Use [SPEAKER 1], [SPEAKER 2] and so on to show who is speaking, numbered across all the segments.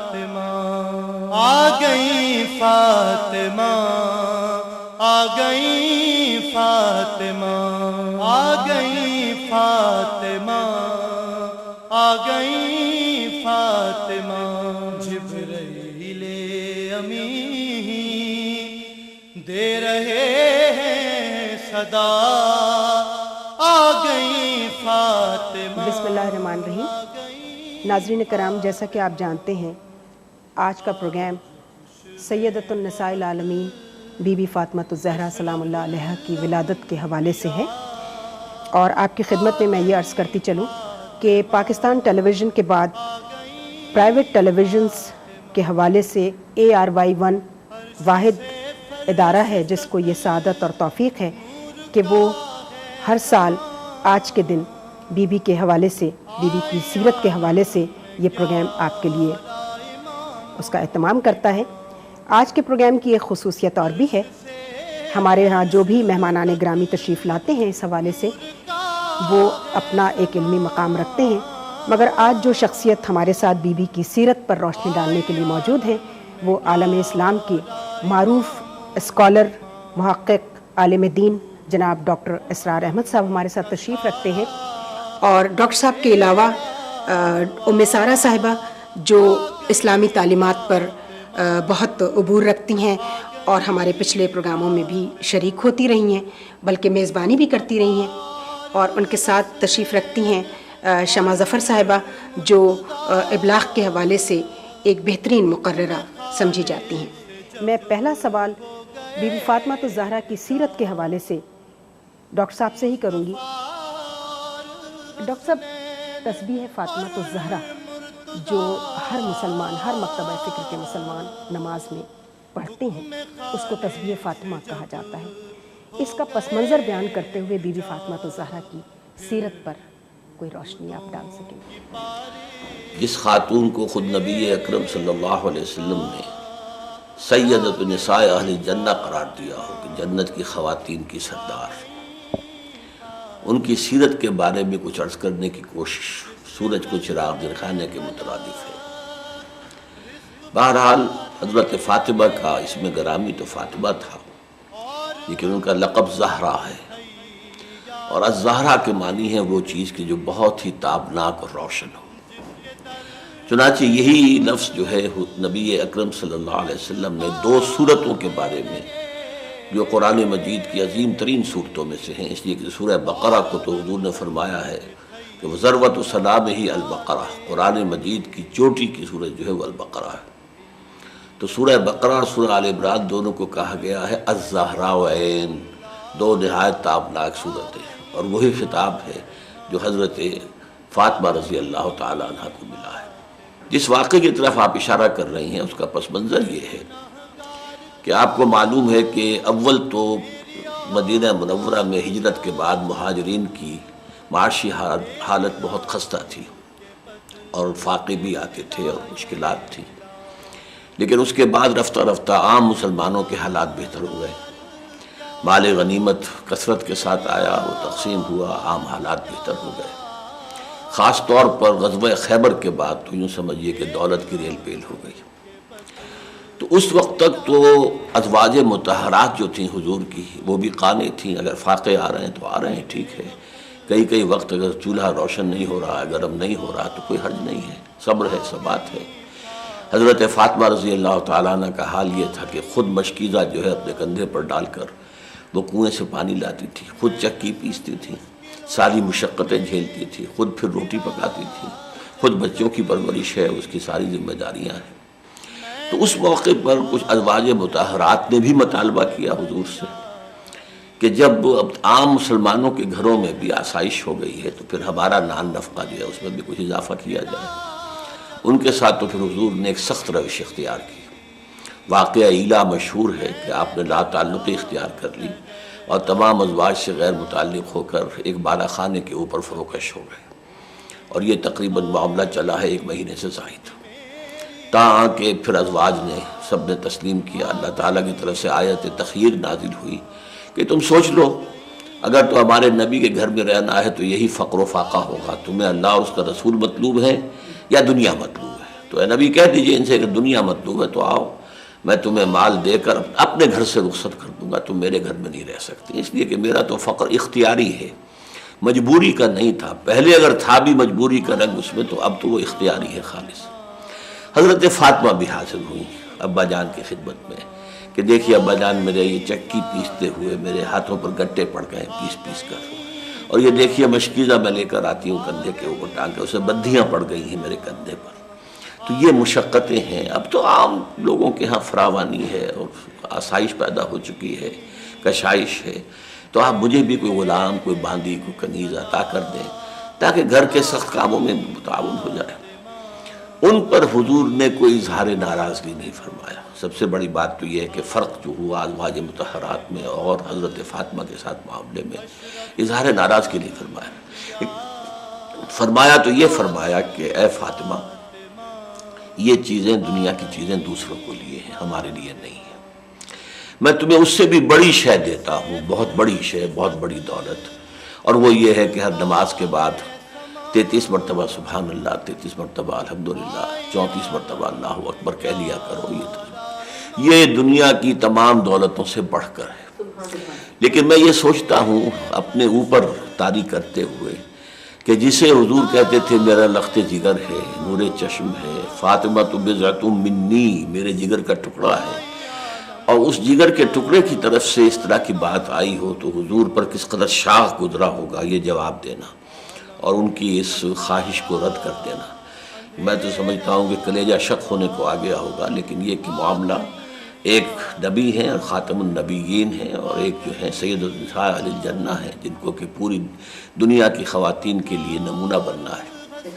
[SPEAKER 1] فاطمہ آ گئی فاطمہ آ گئی فاطمہ آ گئی فاطمہ آ گئی فاطمہ جبرائیل امین دے رہے ہیں صدا آ گئی فاطمہ۔
[SPEAKER 2] بسم اللہ الرحمن الرحیم۔ ناظرین کرام، جیسا کہ آپ جانتے ہیں آج کا پروگرام سیدۃ النساء العالمین بی بی فاطمہ الزہرا سلام اللہ علیہا کی ولادت کے حوالے سے ہے، اور آپ کی خدمت میں یہ عرض کرتی چلوں کہ پاکستان ٹیلی ویژن کے بعد پرائیویٹ ٹیلی ویژنز کے حوالے سے ARY1 واحد ادارہ ہے جس کو یہ سعادت اور توفیق ہے کہ وہ ہر سال آج کے دن بی بی کے حوالے سے، بی بی کی سیرت کے حوالے سے یہ پروگرام آپ کے لیے اس کا اہتمام کرتا ہے۔ آج کے پروگرام کی ایک خصوصیت اور بھی ہے، ہمارے ہاں جو بھی مہمانان گرامی تشریف لاتے ہیں اس حوالے سے وہ اپنا ایک علمی مقام رکھتے ہیں، مگر آج جو شخصیت ہمارے ساتھ بی بی کی سیرت پر روشنی ڈالنے کے لیے موجود ہیں وہ عالم اسلام کے معروف اسکالر، محقق، عالم دین جناب ڈاکٹر اسرار احمد صاحب ہمارے ساتھ تشریف رکھتے ہیں، اور ڈاکٹر صاحب کے علاوہ ام سارہ صاحبہ جو اسلامی تعلیمات پر بہت عبور رکھتی ہیں اور ہمارے پچھلے پروگراموں میں بھی شریک ہوتی رہی ہیں، بلکہ میزبانی بھی کرتی رہی ہیں، اور ان کے ساتھ تشریف رکھتی ہیں شمع ظفر صاحبہ جو ابلاغ کے حوالے سے ایک بہترین مقررہ سمجھی جاتی ہیں۔ میں پہلا سوال بی بی فاطمہ الزہرا کی سیرت کے حوالے سے ڈاکٹر صاحب سے ہی کروں گی۔ ڈاکٹر صاحب، تسبیح فاطمہ الزہرا جو ہر مسلمان، ہر مکتبہ فکر کے مسلمان نماز میں پڑھتے ہیں اس کو تسبیح فاطمہ کہا جاتا ہے، اس کا پس منظر بیان کرتے ہوئے بی بی فاطمہ الزہرا کی سیرت پر کوئی روشنی آپ ڈال سکیں؟
[SPEAKER 3] جس خاتون کو خود نبی اکرم صلی اللہ علیہ وسلم نے سیدۃ النساء اہل جنہ قرار دیا ہو کہ جنت کی خواتین کی سردار، ان کی سیرت کے بارے میں کچھ عرض کرنے کی کوشش سورج کو چراغ دکھانے کے مترادف ہے۔ بہرحال حضرت فاطمہ کا اسم گرامی تو فاطمہ تھا، لیکن ان کا لقب زہرا ہے، اور الزہرا کے معنی ہے وہ چیز کہ جو بہت ہی تابناک اور روشن ہو۔ چنانچہ یہی لفظ جو ہے نبی اکرم صلی اللہ علیہ وسلم نے دو صورتوں کے بارے میں جو قرآن مجید کی عظیم ترین صورتوں میں سے ہیں، اس لیے کہ سورہ بقرہ کو تو حضور نے فرمایا ہے کہ وہ ذروۃ السلام ہی البقرہ، قرآن مجید کی چوٹی کی سورت جو ہے وہ البقرہ ہے، تو سورہ بقرہ اور سورہ آل عمران دونوں کو کہا گیا ہے الزہراوین، دو نہایت تابناک صورتیں، اور وہی خطاب ہے جو حضرت فاطمہ رضی اللہ تعالیٰ عنہ کو ملا ہے۔ جس واقعے کی طرف آپ اشارہ کر رہی ہیں اس کا پس منظر یہ ہے کہ آپ کو معلوم ہے کہ اول تو مدینہ منورہ میں ہجرت کے بعد مہاجرین کی معاشی حالت بہت خستہ تھی، اور فاقے بھی آتے تھے اور مشکلات تھی، لیکن اس کے بعد رفتہ رفتہ عام مسلمانوں کے حالات بہتر ہو گئے، مال غنیمت کثرت کے ساتھ آیا، وہ تقسیم ہوا، عام حالات بہتر ہو گئے، خاص طور پر غزوہ خیبر کے بعد تو یوں سمجھیے کہ دولت کی ریل پیل ہو گئی۔ تو اس وقت تک تو ازواج مطہرات جو تھیں حضور کی وہ بھی قانع تھیں، اگر فاقے آ رہے ہیں تو آ رہے ہیں، ٹھیک ہے، کئی وقت اگر چولہا روشن نہیں ہو رہا، گرم نہیں ہو رہا تو کوئی حرج نہیں ہے، صبر ہے، ثبات ہے۔ حضرت فاطمہ رضی اللہ تعالیٰ عنہ کا حال یہ تھا کہ خود مشکیزہ جو ہے اپنے کندھے پر ڈال کر وہ کنویں سے پانی لاتی تھی، خود چکی پیستی تھی، ساری مشقتیں جھیلتی تھی، خود پھر روٹی پکاتی تھی، خود بچوں کی پرورش ہے، اس کی ساری ذمہ داریاں ہیں۔ تو اس موقع پر کچھ ازواج مطہرات نے بھی مطالبہ کیا حضور سے کہ جب اب عام مسلمانوں کے گھروں میں بھی آسائش ہو گئی ہے تو پھر ہمارا نان نفقہ جو ہے اس میں بھی کچھ اضافہ کیا جائے۔ ان کے ساتھ تو پھر حضور نے ایک سخت روش اختیار کی۔ واقعہ ایلا مشہور ہے کہ آپ نے لا تعلقی اختیار کر لی اور تمام ازواج سے غیر متعلق ہو کر ایک بالا خانے کے اوپر فروکش ہو گئے، اور یہ تقریباً معاملہ چلا ہے 1 مہینے سے زائد، تاں کہ پھر ازواج نے سب نے تسلیم کیا۔ اللہ تعالیٰ کی طرف سے آیت تخییر نازل ہوئی کہ تم سوچ لو، اگر تو ہمارے نبی کے گھر میں رہنا ہے تو یہی فقر و فاقہ ہوگا، تمہیں اللہ اور اس کا رسول مطلوب ہے یا دنیا مطلوب ہے؟ تو اے نبی کہہ دیجئے ان سے کہ دنیا مطلوب ہے تو آؤ، میں تمہیں مال دے کر اپنے گھر سے رخصت کر دوں گا، تم میرے گھر میں نہیں رہ سکتی، اس لیے کہ میرا تو فقر اختیاری ہے، مجبوری کا نہیں تھا۔ پہلے اگر تھا بھی مجبوری کا رنگ اس میں، تو اب تو وہ اختیاری ہے خالص۔ حضرت فاطمہ بھی حاضر ہوئی ابا جان کی خدمت میں کہ دیکھیے ابا جان میرے یہ چکی پیستے ہوئے میرے ہاتھوں پر گٹے پڑ گئے پیس پیس کر، اور یہ دیکھیے مشکیزہ میں لے کر آتی ہوں کندھے کے اوپر ٹانگ کے، اسے بدھیاں پڑ گئی ہیں میرے کندھے پر۔ تو یہ مشقتیں ہیں۔ اب تو عام لوگوں کے ہاں فراوانی ہے اور آسائش پیدا ہو چکی ہے، کشائش ہے، تو آپ مجھے بھی کوئی غلام، کوئی باندی، کوئی کنیز عطا کر دیں تاکہ گھر کے سخت کاموں میں تعاون ہو جائے۔ ان پر حضور نے کوئی اظہار ناراضگی نہیں فرمایا۔ سب سے بڑی بات تو یہ ہے کہ فرق جو ہوا ازواج مطہرات میں اور حضرت فاطمہ کے ساتھ معاملے میں، اظہار ناراضگی نہیں فرمایا۔ فرمایا تو یہ فرمایا کہ اے فاطمہ، یہ چیزیں دنیا کی چیزیں دوسروں کو لیے ہیں، ہمارے لیے نہیں ہیں۔ میں تمہیں اس سے بھی بڑی شے دیتا ہوں، بہت بڑی شے، بہت بڑی دولت، اور وہ یہ ہے کہ ہر نماز کے بعد 33 مرتبہ سبحان اللہ، 33 مرتبہ الحمدللہ، 34 مرتبہ اللہ اکبر کہہ لیا کرو۔ یہ دنیا کی تمام دولتوں سے بڑھ کر ہے۔ لیکن میں یہ سوچتا ہوں اپنے اوپر طاری کرتے ہوئے کہ جسے حضور کہتے تھے میرا لخت جگر ہے، نور چشم ہے، فاطمہ تو بضعۃ منی، میرے جگر کا ٹکڑا ہے، اور اس جگر کے ٹکڑے کی طرف سے اس طرح کی بات آئی ہو تو حضور پر کس قدر شاخ گزرا ہوگا یہ جواب دینا اور ان کی اس خواہش کو رد کر دینا۔ میں تو سمجھتا ہوں کہ کلیجہ شک ہونے کو آ گیا ہوگا، لیکن یہ کہ معاملہ ایک نبی ہیں اور خاتم النبیین ہیں، اور ایک جو ہے سید النساء اہل الجنہ ہیں جن کو کہ پوری دنیا کی خواتین کے لیے نمونہ بننا ہے۔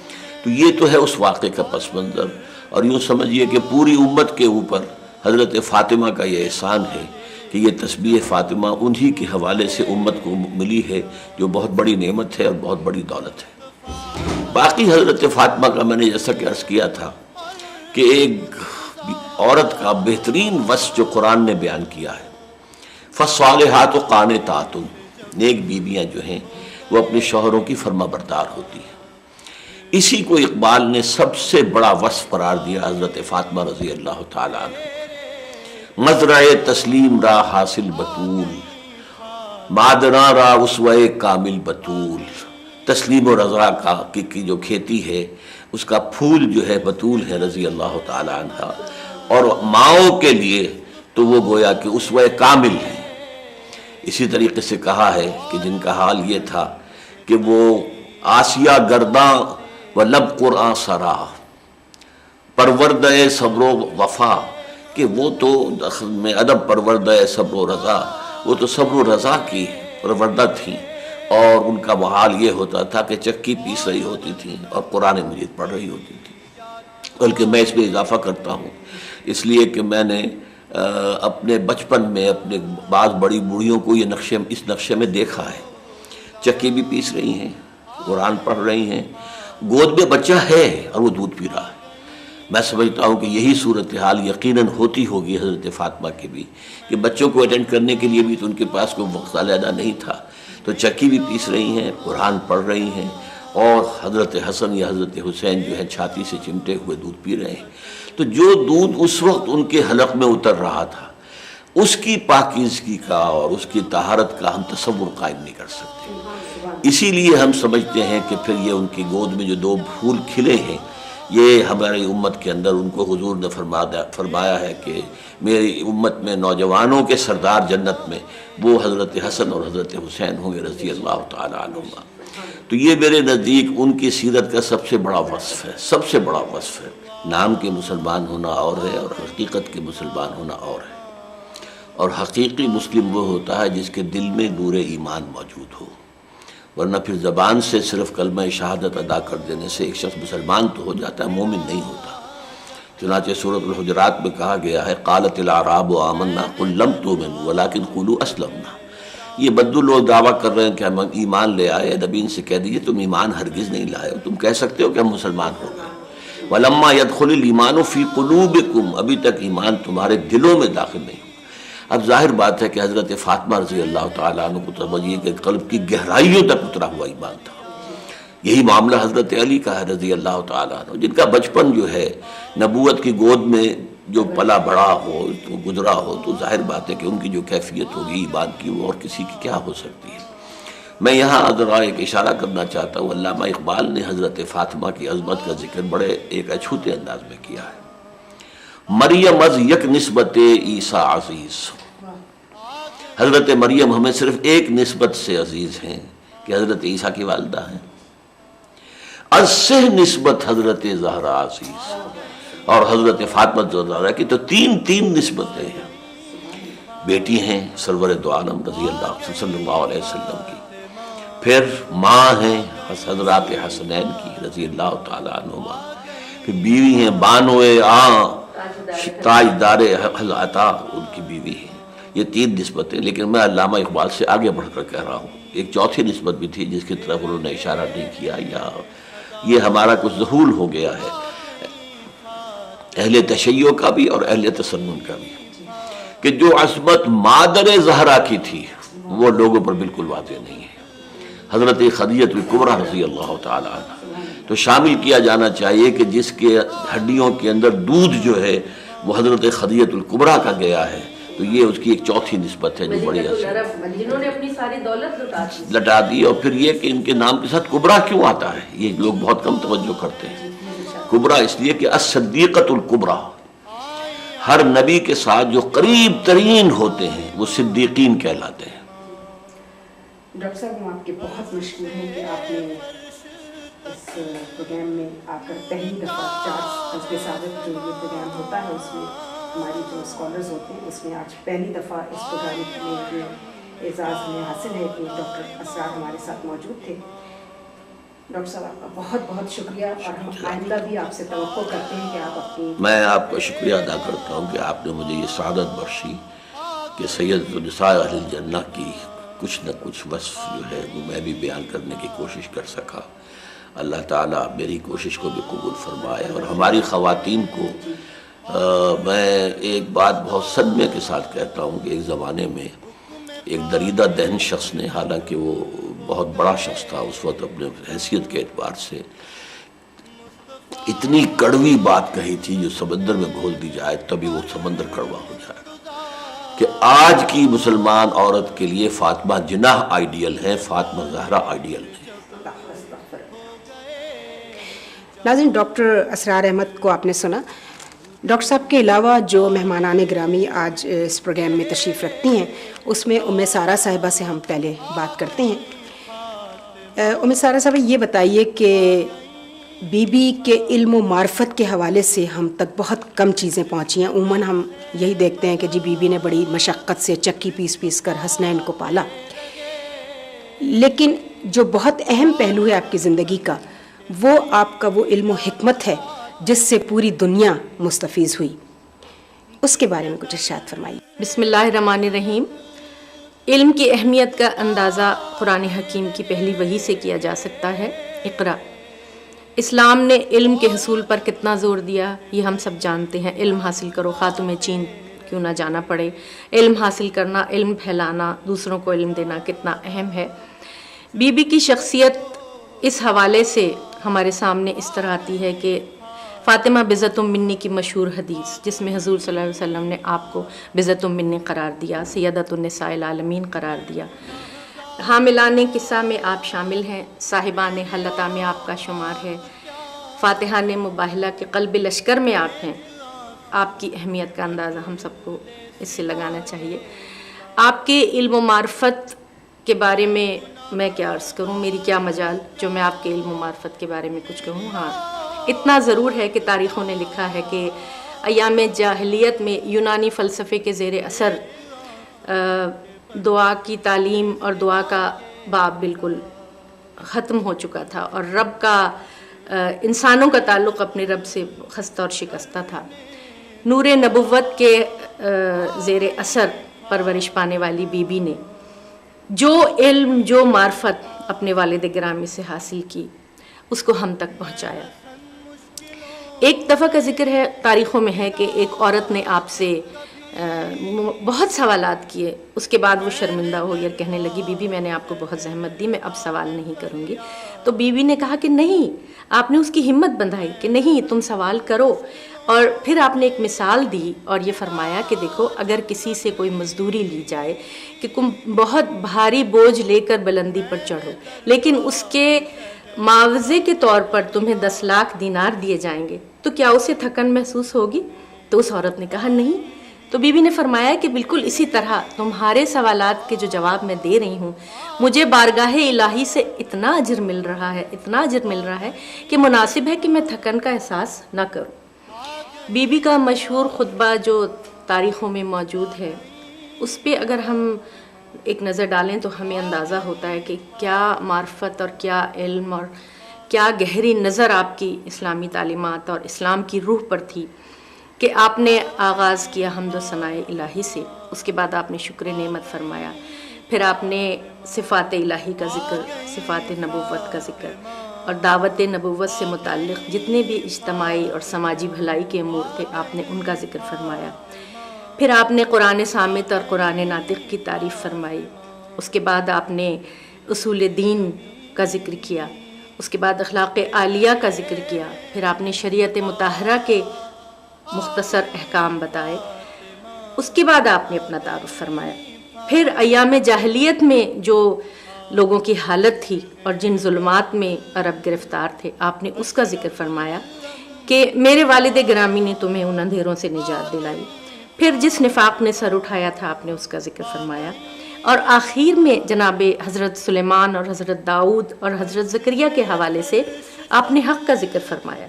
[SPEAKER 3] تو یہ تو ہے اس واقعے کا پس منظر، اور یوں سمجھیے کہ پوری امت کے اوپر حضرت فاطمہ کا یہ احسان ہے کہ یہ تسبیح فاطمہ انہی کے حوالے سے امت کو ملی ہے، جو بہت بڑی نعمت ہے اور بہت بڑی دولت ہے۔ باقی حضرت فاطمہ کا میں نے جیسا کہ عرض کیا تھا کہ ایک عورت کا بہترین وصف جو قرآن نے بیان کیا ہے، فالصالحات قانتات، نیک بیویاں جو ہیں وہ اپنے شوہروں کی فرما بردار ہوتی ہیں۔ اسی کو اقبال نے سب سے بڑا وصف قرار دیا حضرت فاطمہ رضی اللہ تعالیٰ عنہ۔ مزرع تسلیم را حاصل بطول، مادراں را اسوہ کامل بطول۔ تسلیم و رضا کی جو کھیتی ہے اس کا پھول جو ہے بطول ہے رضی اللہ تعالی عنہ، اور ماؤں کے لیے تو وہ گویا کہ اسوہ کامل ہے۔ اسی طریقے سے کہا ہے کہ جن کا حال یہ تھا کہ وہ آسیہ گرداں و لب قرآن سرا، پروردہ صبر و وفا، کہ وہ تو میں ادب پروردہ صبر و رضا، وہ تو صبر و رضا کی پروردہ تھیں، اور ان کا حال یہ ہوتا تھا کہ چکی پیس رہی ہوتی تھیں اور قرآن مجید پڑھ رہی ہوتی تھیں۔ بلکہ میں اس میں اضافہ کرتا ہوں اس لیے کہ میں نے اپنے بچپن میں اپنے بعض بڑی بوڑھیوں کو اس نقشے میں دیکھا ہے، چکی بھی پیس رہی ہیں، قرآن پڑھ رہی ہیں، گود میں بچہ ہے اور وہ دودھ پی رہا ہے۔ میں سمجھتا ہوں کہ یہی صورتحال یقیناً ہوتی ہوگی حضرت فاطمہ کی بھی، کہ بچوں کو اٹینڈ کرنے کے لیے بھی تو ان کے پاس کوئی وقت علیحدہ نہیں تھا، تو چکی بھی پیس رہی ہیں، قرآن پڑھ رہی ہیں، اور حضرت حسن یا حضرت حسین جو ہے چھاتی سے چمٹے ہوئے دودھ پی رہے ہیں۔ تو جو دودھ اس وقت ان کے حلق میں اتر رہا تھا، اس کی پاکیزگی کا اور اس کی طہارت کا ہم تصور قائم نہیں کر سکتے۔ اسی لیے ہم سمجھتے ہیں کہ پھر یہ ان کی گود میں جو دو پھول کھلے ہیں، یہ ہماری امت کے اندر ان کو حضور نے فرمایا ہے کہ میری امت میں نوجوانوں کے سردار جنت میں وہ حضرت حسن اور حضرت حسین ہوں گے رضی اللہ تعالیٰ عنہما۔ تو یہ میرے نزدیک ان کی سیرت کا سب سے بڑا وصف ہے، سب سے بڑا وصف ہے۔ نام کے مسلمان ہونا اور ہے، اور حقیقت کے مسلمان ہونا اور ہے۔ اور حقیقی مسلم وہ ہوتا ہے جس کے دل میں نور ایمان موجود ہو، ورنہ پھر زبان سے صرف کلمہ شہادت ادا کر دینے سے ایک شخص مسلمان تو ہو جاتا ہے، مومن نہیں ہوتا۔ چنانچہ سورۃ الحجرات میں کہا گیا ہے قالت الاعراب آمنا قل لم تؤمنوا ولکن قولوا اسلمنا۔ یہ بدو لوگ دعویٰ کر رہے ہیں کہ ہم ایمان لے آئے، نبی ان سے کہہ دیجئے تم ایمان ہرگز نہیں لائے ہو، تم کہہ سکتے ہو کہ ہم مسلمان ہو گئے۔ وَلَمَّا يَدْخُلِ الْإِيمَانُ فِي قُلُوبِكُمْ، ابھی تک ایمان تمہارے دلوں میں داخل نہیں ہو۔ اب ظاہر بات ہے کہ حضرت فاطمہ رضی اللہ تعالیٰ عنہ کو توجہ کہ قلب کی گہرائیوں تک اترا ہوا ایمان تھا، یہی معاملہ حضرت علی کا ہے رضی اللہ تعالیٰ عنہ، جن کا بچپن جو ہے نبوت کی گود میں جو پلا بڑا ہو، تو گزرا ہو، تو ظاہر بات ہے کہ ان کی جو کیفیت ہوگی ایمان کی وہ اور کسی کی کیا ہو سکتی ہے۔ میں یہاں ذرا ایک اشارہ کرنا چاہتا ہوں، علامہ اقبال نے حضرت فاطمہ کی عظمت کا ذکر بڑے ایک اچھوتے انداز میں کیا ہے۔ مریم از یک نسبت عیسیٰ عزیز، حضرت مریم ہمیں صرف ایک نسبت سے عزیز ہیں کہ حضرت عیسیٰ کی والدہ ہیں۔ از سہ نسبت حضرت زہرا عزیز، اور حضرت فاطمہ زہرا کی تو تین نسبتیں ہیں، بیٹی ہیں سرور دو عالم رضی اللہ صلی اللہ علیہ وسلم کی، پھر ماں ہیں حضرات حسنین کی رضی اللہ تعالیٰ عنہما، پھر بیوی ہیں بانوئے تاجدار عطا، ان کی بیوی ہیں۔ یہ تین نسبتیں، لیکن میں علامہ اقبال سے آگے بڑھ کر کہہ رہا ہوں ایک چوتھی نسبت بھی تھی جس کی طرف انہوں نے اشارہ نہیں کیا، یا یہ ہمارا کچھ ذہول ہو گیا ہے اہل تشیع کا بھی اور اہل تسنن کا بھی، کہ جو عصمت مادر زہرا کی تھی وہ لوگوں پر بالکل واضح نہیں ہے۔ حضرت خدیجہ الکبریٰ رضی اللہ تعالیٰ عنہ تو شامل کیا جانا چاہیے کہ جس کے ہڈیوں کے اندر دودھ جو ہے وہ حضرت خدیجہ الکبریٰ کا گیا ہے، تو یہ اس کی ایک چوتھی نسبت ہے جو بڑی
[SPEAKER 4] جنہوں نے اپنی ساری دولت
[SPEAKER 3] لٹا دی۔ اور پھر یہ کہ ان کے نام کے ساتھ کبریٰ کیوں آتا ہے، یہ لوگ بہت کم توجہ کرتے ہیں۔ کبریٰ اس لیے کہ الصدیقۃ الکبریٰ، ہر نبی کے ساتھ جو قریب ترین ہوتے ہیں وہ صدیقین کہلاتے ہیں۔
[SPEAKER 2] ڈاکٹر صاحب ہم آپ کے بہت مشکور ہیں کہ آپ نے اس پروگرام میں آ کر پہلی دفعہ 4 حسب ثابت جو یہ پروگرام ہوتا ہے اس میں ہماری جو اسکالرز ہوتے ہیں اس میں آج پہلی دفعہ اس پروگرام میں یہ اعزاز ہمیں حاصل ہے کہ ڈاکٹر اسرار ہمارے ساتھ موجود تھے۔ ڈاکٹر صاحب آپ کا بہت بہت شکریہ، اور ہم آئندہ بھی آپ سے توقع کرتے ہیں کہ آپ اپنی
[SPEAKER 3] میں آپ کا شکریہ ادا کرتا ہوں کہ آپ نے مجھے یہ سعادت بخشی کہ سید النساء اہل الجنہ کی کچھ نہ کچھ وصف جو ہے وہ میں بھی بیان کرنے کی کوشش کر سکا۔ اللہ تعالیٰ میری کوشش کو بھی قبول فرمائے، اور ہماری خواتین کو میں ایک بات بہت صدمے کے ساتھ کہتا ہوں کہ ایک زمانے میں ایک دریدہ دہن شخص نے، حالانکہ وہ بہت بڑا شخص تھا اس وقت اپنے حیثیت کے اعتبار سے، اتنی کڑوی بات کہی تھی جو سمندر میں گھول دی جائے تبھی وہ سمندر کڑوا ہو جائے گا، کہ آج کی مسلمان عورت کے لیے فاطمہ جناح آئیڈیل ہے، فاطمہ زہرا آئیڈیل نہیں۔
[SPEAKER 2] ناظرین، ڈاکٹر اسرار احمد کو آپ نے سنا۔ ڈاکٹر صاحب کے علاوہ جو مہمانان گرامی آج اس پروگرام میں تشریف رکھتی ہیں اس میں ام سارہ صاحبہ سے ہم پہلے بات کرتے ہیں۔ ام سارہ صاحبہ یہ بتائیے کہ بی بی کے علم و معرفت کے حوالے سے ہم تک بہت کم چیزیں پہنچی ہیں۔ عموماً ہم یہی دیکھتے ہیں کہ جی بی بی نے بڑی مشقت سے چکی پیس کر حسنین کو پالا، لیکن جو بہت اہم پہلو ہے آپ کی زندگی کا وہ آپ کا وہ علم و حکمت ہے جس سے پوری دنیا مستفیض ہوئی، اس کے بارے میں کچھ ارشاد فرمائیے۔
[SPEAKER 4] بسم اللہ الرحمن الرحیم۔ علم کی اہمیت کا اندازہ قرآن حکیم کی پہلی وحی سے کیا جا سکتا ہے۔ اقرا، اسلام نے علم کے حصول پر کتنا زور دیا یہ ہم سب جانتے ہیں۔ علم حاصل کرو خواہ تمہیں چین کیوں نہ جانا پڑے۔ علم حاصل کرنا، علم پھیلانا، دوسروں کو علم دینا کتنا اہم ہے۔ بی بی کی شخصیت اس حوالے سے ہمارے سامنے اس طرح آتی ہے کہ فاطمہ بضعۃ منی کی مشہور حدیث جس میں حضور صلی اللہ علیہ وسلم نے آپ کو بضعۃ منی قرار دیا، سیدۃ النساء العالمین قرار دیا۔ حاملان قصہ میں آپ شامل ہیں، صاحبان حلطہ میں آپ کا شمار ہے، فاتحان مباہلہ کے قلب لشکر میں آپ ہیں۔ آپ کی اہمیت کا اندازہ ہم سب کو اس سے لگانا چاہیے۔ آپ کے علم و معرفت کے بارے میں کیا عرض کروں، میری کیا مجال جو میں آپ کے علم و معرفت کے بارے میں کچھ کہوں۔ ہاں، اتنا ضرور ہے کہ تاریخوں نے لکھا ہے کہ ایام جاہلیت میں یونانی فلسفے کے زیر اثر دعا کی تعلیم اور دعا کا باب بالکل ختم ہو چکا تھا، اور رب کا انسانوں کا تعلق اپنے رب سے خستہ اور شکستہ تھا۔ نور نبوت کے زیر اثر پرورش پانے والی بی بی نے جو علم، جو معرفت اپنے والد گرامی سے حاصل کی اس کو ہم تک پہنچایا۔ ایک دفعہ کا ذکر ہے، تاریخوں میں ہے کہ ایک عورت نے آپ سے بہت سوالات کیے، اس کے بعد وہ شرمندہ ہوئی اور کہنے لگی بی بی میں نے آپ کو بہت زحمت دی، میں اب سوال نہیں کروں گی۔ تو بیوی نے کہا کہ نہیں، آپ نے اس کی ہمت بندھائی کہ نہیں تم سوال کرو، اور پھر آپ نے ایک مثال دی اور یہ فرمایا کہ دیکھو اگر کسی سے کوئی مزدوری لی جائے کہ تم بہت بھاری بوجھ لے کر بلندی پر چڑھو، لیکن اس کے معاوضے کے طور پر تمہیں 10 لاکھ دینار دیے جائیں گے، تو کیا اسے تھکن محسوس ہوگی؟ تو اس عورت نے کہا نہیں۔ تو بیوی نے فرمایا کہ بالکل اسی طرح تمہارے سوالات کے جو جواب میں دے رہی ہوں، مجھے بارگاہ الہی سے اتنا اجر مل رہا ہے، اتنا اجر مل رہا ہے کہ مناسب ہے کہ میں تھکن کا احساس نہ کروں۔ بیوی کا مشہور خطبہ جو تاریخوں میں موجود ہے، اس پہ اگر ہم ایک نظر ڈالیں تو ہمیں اندازہ ہوتا ہے کہ کیا معرفت اور کیا علم اور کیا گہری نظر آپ کی اسلامی تعلیمات اور اسلام کی روح پر تھی کہ آپ نے آغاز کیا حمد و ثناء الہی سے، اس کے بعد آپ نے شکر نعمت فرمایا، پھر آپ نے صفات الہی کا ذکر، صفات نبوت کا ذکر اور دعوت نبوت سے متعلق جتنے بھی اجتماعی اور سماجی بھلائی کے امور تھے آپ نے ان کا ذکر فرمایا، پھر آپ نے قرآن صامت اور قرآن ناطق کی تعریف فرمائی، اس کے بعد آپ نے اصول دین کا ذکر کیا، اس کے بعد اخلاق عالیہ کا ذکر کیا، پھر آپ نے شریعت مطہرہ کے مختصر احکام بتائے، اس کے بعد آپ نے اپنا تعارف فرمایا، پھر ایام جاہلیت میں جو لوگوں کی حالت تھی اور جن ظلمات میں عرب گرفتار تھے آپ نے اس کا ذکر فرمایا کہ میرے والد گرامی نے تمہیں ان اندھیروں سے نجات دلائی، پھر جس نفاق نے سر اٹھایا تھا آپ نے اس کا ذکر فرمایا، اور آخر میں جناب حضرت سلیمان اور حضرت داؤد اور حضرت زکریہ کے حوالے سے آپ نے حق کا ذکر فرمایا،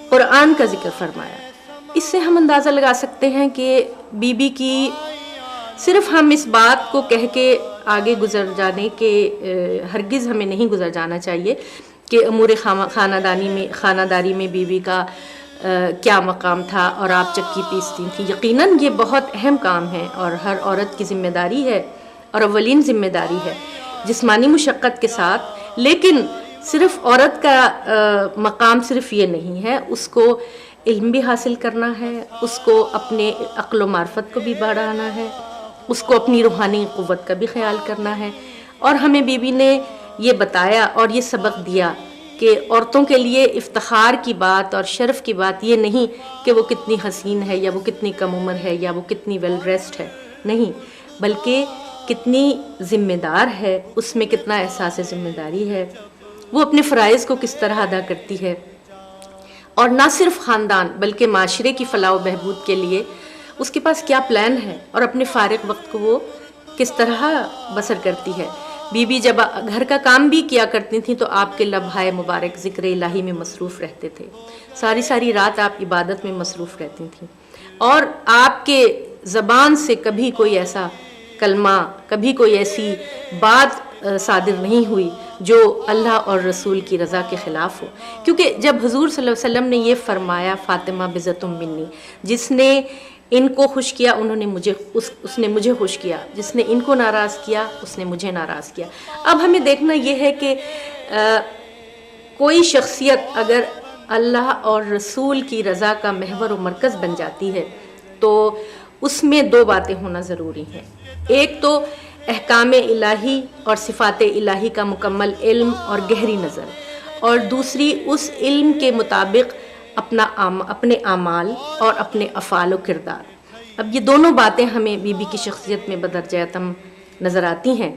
[SPEAKER 4] قرآن کا ذکر فرمایا۔ اس سے ہم اندازہ لگا سکتے ہیں کہ بی بی کی صرف ہم اس بات کو کہہ کے آگے گزر جانے کے ہرگز ہمیں نہیں گزر جانا چاہیے کہ امور خانہ داری میں بی بی کا کیا مقام تھا اور آپ چکی پیستی تھیں۔ یقیناً یہ بہت اہم کام ہے اور ہر عورت کی ذمہ داری ہے اور اولین ذمہ داری ہے جسمانی مشقت کے ساتھ، لیکن صرف عورت کا مقام صرف یہ نہیں ہے، اس کو علم بھی حاصل کرنا ہے، اس کو اپنے عقل و معرفت کو بھی بڑھانا ہے، اس کو اپنی روحانی قوت کا بھی خیال کرنا ہے، اور ہمیں بی بی نے یہ بتایا اور یہ سبق دیا کہ عورتوں کے لیے افتخار کی بات اور شرف کی بات یہ نہیں کہ وہ کتنی حسین ہے یا وہ کتنی کم عمر ہے یا وہ کتنی ویل ڈریسڈ ہے، نہیں، بلکہ کتنی ذمہ دار ہے، اس میں کتنا احساس ذمہ داری ہے، وہ اپنے فرائض کو کس طرح ادا کرتی ہے، اور نہ صرف خاندان بلکہ معاشرے کی فلاح و بہبود کے لیے اس کے پاس کیا پلان ہے اور اپنے فارغ وقت کو وہ کس طرح بسر کرتی ہے۔ بی بی جب گھر کا کام بھی کیا کرتی تھیں تو آپ کے لبھائے مبارک ذکر الہی میں مصروف رہتے تھے، ساری ساری رات آپ عبادت میں مصروف رہتی تھیں، اور آپ کے زبان سے کبھی کوئی ایسا کلمہ، کبھی کوئی ایسی بات صادر نہیں ہوئی جو اللہ اور رسول کی رضا کے خلاف ہو، کیونکہ جب حضور صلی اللہ علیہ وسلم نے یہ فرمایا فاطمہ بضعۃ منی، جس نے ان کو خوش کیا انہوں نے مجھے اس نے مجھے خوش کیا، جس نے ان کو ناراض کیا اس نے مجھے ناراض کیا۔ اب ہمیں دیکھنا یہ ہے کہ کوئی شخصیت اگر اللہ اور رسول کی رضا کا محور و مرکز بن جاتی ہے تو اس میں دو باتیں ہونا ضروری ہیں، ایک تو احکام الہی اور صفات الہی کا مکمل علم اور گہری نظر، اور دوسری اس علم کے مطابق اپنے اعمال اور اپنے افعال و کردار۔ اب یہ دونوں باتیں ہمیں بی بی کی شخصیت میں بدرجہ اتم نظر آتی ہیں۔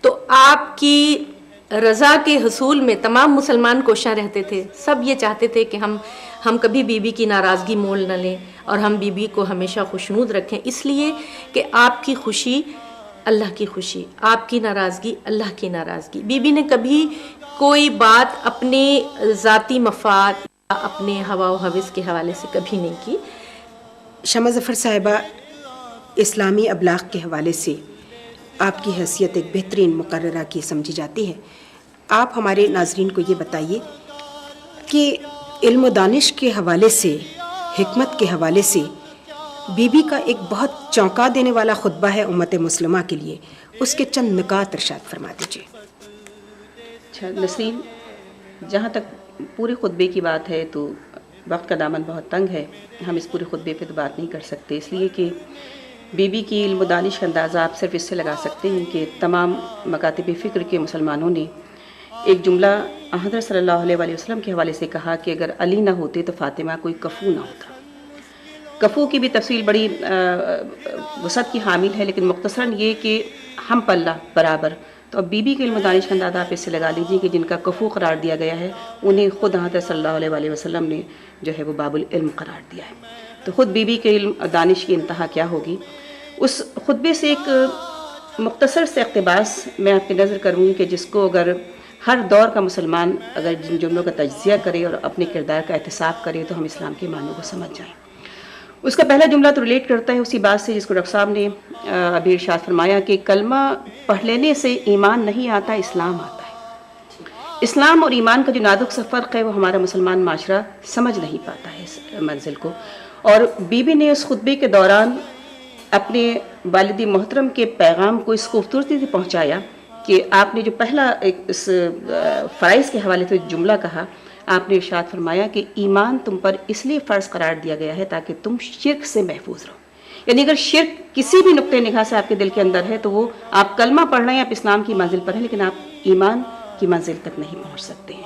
[SPEAKER 4] تو آپ کی رضا کے حصول میں تمام مسلمان کوشاں رہتے تھے، سب یہ چاہتے تھے کہ ہم کبھی بی بی کی ناراضگی مول نہ لیں اور ہم بی بی کو ہمیشہ خوشنود رکھیں، اس لیے کہ آپ کی خوشی اللہ کی خوشی، آپ کی ناراضگی اللہ کی ناراضگی۔ بی بی نے کبھی کوئی بات اپنے ذاتی مفاد یا اپنے ہوا و ہوس کے حوالے سے کبھی نہیں کی۔
[SPEAKER 2] شمع ظفر صاحبہ، اسلامی ابلاغ کے حوالے سے آپ کی حیثیت ایک بہترین مقررہ کی سمجھی جاتی ہے۔ آپ ہمارے ناظرین کو یہ بتائیے کہ علم و دانش کے حوالے سے، حکمت کے حوالے سے بی بی کا ایک بہت چونکا دینے والا خطبہ ہے امت مسلمہ کے لیے، اس کے چند نکات ارشاد فرما دیجیے۔
[SPEAKER 5] اچھا نسرین، جہاں تک پورے خطبے کی بات ہے تو وقت کا دامن بہت تنگ ہے، ہم اس پورے خطبے پہ تو بات نہیں کر سکتے، اس لیے کہ بی بی کی علم و دانش کا اندازہ آپ صرف اس سے لگا سکتے ہیں کہ تمام مکاتب فکر کے مسلمانوں نے ایک جملہ حضرت صلی اللہ علیہ وسلم کے حوالے سے کہا کہ اگر علی نہ ہوتے تو فاطمہ کوئی کفو نہ ہوتا۔ کفو کی بھی تفصیل بڑی وسعت کی حامل ہے، لیکن مختصراً یہ کہ ہم پلہ برابر۔ تو اب بی بی کے علم و دانش کا اندازہ آپ اس سے لگا لیجیے کہ جن کا کفو قرار دیا گیا ہے انہیں خود حضرت صلی اللہ علیہ وسلم نے جو ہے وہ باب العلم قرار دیا ہے۔ تو خود بی بی کے علم و دانش کی انتہا کیا ہوگی۔ اس خطبے سے ایک مختصر سے اقتباس میں آپ کی نظر کروں گی کہ جس کو اگر ہر دور کا مسلمان اگر جن جملوں کا تجزیہ کرے اور اپنے کردار کا احتساب کرے تو ہم اسلام کے معنوں کو سمجھ جائیں۔ اس کا پہلا جملہ تو ریلیٹ کرتا ہے اسی بات سے جس کو ڈاکٹر صاحب نے ابھی ارشاد فرمایا کہ کلمہ پڑھ لینے سے ایمان نہیں آتا، اسلام آتا ہے۔ اسلام اور ایمان کا جو نازک سا فرق ہے وہ ہمارا مسلمان معاشرہ سمجھ نہیں پاتا ہے اس منزل کو۔ اور بی بی نے اس خطبے کے دوران اپنے والد محترم کے پیغام کو اس خوبصورتی سے پہنچایا کہ آپ نے جو پہلا ایک اس فرائض کے حوالے سے جملہ کہا، آپ نے ارشاد فرمایا کہ ایمان تم پر اس لیے فرض قرار دیا گیا ہے تاکہ تم شرک سے محفوظ رہو۔ یعنی اگر شرک کسی بھی نقطۂ نگاہ سے آپ کے دل کے اندر ہے تو وہ آپ کلمہ پڑھ رہے ہیں، آپ اسلام کی منزل پر ہیں، لیکن آپ ایمان کی منزل تک نہیں پہنچ سکتے ہیں۔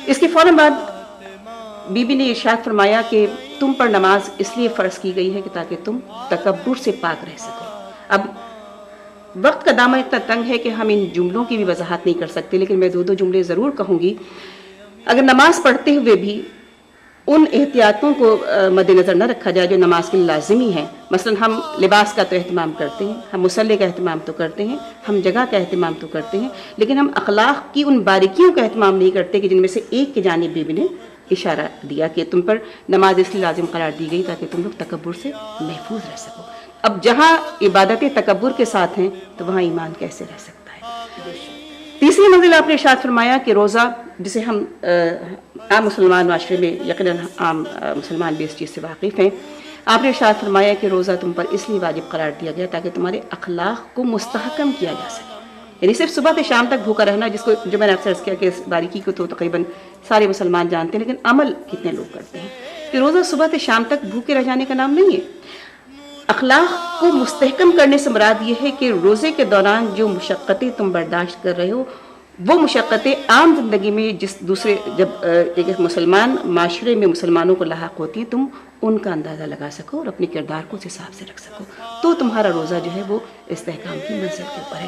[SPEAKER 5] اس کے فوراً بعد بی بی نے ارشاد فرمایا کہ تم پر نماز اس لیے فرض کی گئی ہے کہ تاکہ تم تکبر سے پاک رہ سکو۔ اب وقت کا دامن اتنا تنگ ہے کہ ہم ان جملوں کی بھی وضاحت نہیں کر سکتے، لیکن میں دو جملے ضرور کہوں گی۔ اگر نماز پڑھتے ہوئے بھی ان احتیاطوں کو مد نظر نہ رکھا جائے جو نماز کے لیے لازمی ہیں، مثلا ہم لباس کا تو اہتمام کرتے ہیں، ہم مصلی کا اہتمام تو کرتے ہیں، ہم جگہ کا اہتمام تو کرتے ہیں، لیکن ہم اخلاق کی ان باریکیوں کا اہتمام نہیں کرتے کہ جن میں سے ایک کی جانب بی بی نے اشارہ دیا کہ تم پر نماز اس لیے لازم قرار دی گئی تاکہ تم لوگ تکبر سے محفوظ رہ سکو۔ اب جہاں عبادتیں تکبر کے ساتھ ہیں تو وہاں ایمان کیسے رہ سکتا ہے۔ تیسری منزل آپ نے ارشاد فرمایا کہ روزہ، جسے ہم عام مسلمان معاشرے میں یقیناً عام مسلمان بھی اس چیز سے واقف ہیں، آپ نے ارشاد فرمایا کہ روزہ تم پر اس لیے واجب قرار دیا گیا تاکہ تمہارے اخلاق کو مستحکم کیا جا سکے۔ یعنی صرف صبح سے شام تک بھوکا رہنا، جس کو جو میں نے آپ سے عرض کیا کہ اس باریکی کو تو تقریباً سارے مسلمان جانتے ہیں، لیکن عمل کتنے لوگ کرتے ہیں کہ روزہ صبح سے شام تک بھوکے رہ جانے کا نام نہیں ہے۔ اخلاق کو مستحکم کرنے سے مراد یہ ہے کہ روزے کے دوران جو مشقتیں تم برداشت کر رہے ہو وہ مشقتیں عام زندگی میں جب ایک مسلمان معاشرے میں مسلمانوں کو لاحق ہوتی ہیں، تم ان کا اندازہ لگا سکو اور اپنے کردار کو اس حساب سے رکھ سکو، تو تمہارا روزہ جو ہے وہ استحکام کی منزل کے اوپر ہے،